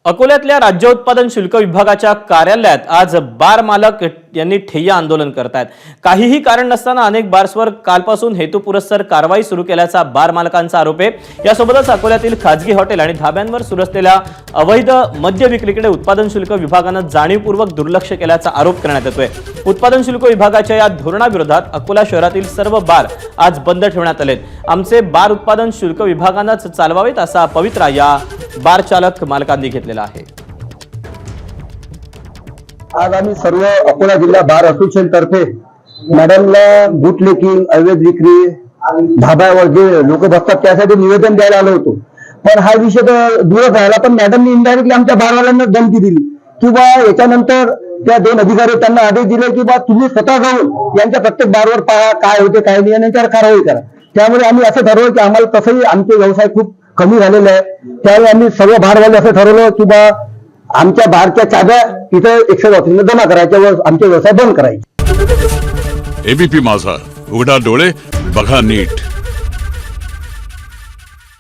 अकोल्यातल्या राज्य उत्पादन शुल्क विभागाच्या कार्यालयात आज बार मालक यांनी ठिय्या आंदोलन करतायत। काहीही कारण नसताना अनेक बार्सवर कालपासून हेतुपुरस्सर कारवाई सुरू केल्याचा बार मालकांचा आरोप आहे। यासोबतच अकोल्यातील खाजगी हॉटेल आणि धाब्यांवर सुरू असलेल्या अवैध मद्य विक्रीकडे उत्पादन शुल्क विभागानं जाणीवपूर्वक दुर्लक्ष केल्याचा आरोप करण्यात येतोय। उत्पादन शुल्क विभागाच्या या धोरणाविरोधात अकोला शहरातील सर्व बार आज बंद ठेवण्यात आलेत। आमचे बार उत्पादन शुल्क विभागानंच चालवावेत असा पवित्रा या बार चालक मालकांनी घेतलेला आहे। आज आम्ही सर्व अकोला जिल्हा बार असोसिएशन तर्फे मॅडमला बुटलेकिंग, अवैध विक्री, धाब्यावर जे लोक बसतात त्यासाठी निवेदन द्यायला आलो होतो। पण हा विषय तर दूरच राहिला, पण मॅडमनी इनडायरेक्टली आमच्या बारवाल्यांना धमकी दिली की बा याच्यानंतर त्या दोन अधिकारी त्यांना आदेश दिले की बा तुम्ही स्वतः जाऊन यांच्या प्रत्येक बारवर पहा काय होते काय नाही आणि याच्यावर कारवाई करा। त्यामुळे आम्ही असं ठरवलं की आम्हाला तसंही आमचे व्यवसाय खूप कमी झालेले आहे, त्यामुळे आम्ही सर्व बारवाले असं ठरवलं की बा आमच्या बारच्या चाब्या इथं एक्साइज ऑफिसमध्ये जमा करायच्या व आमचे व्यवसाय बंद करायचे। एबीपी माझा, उघडा डोळे बघा नीट।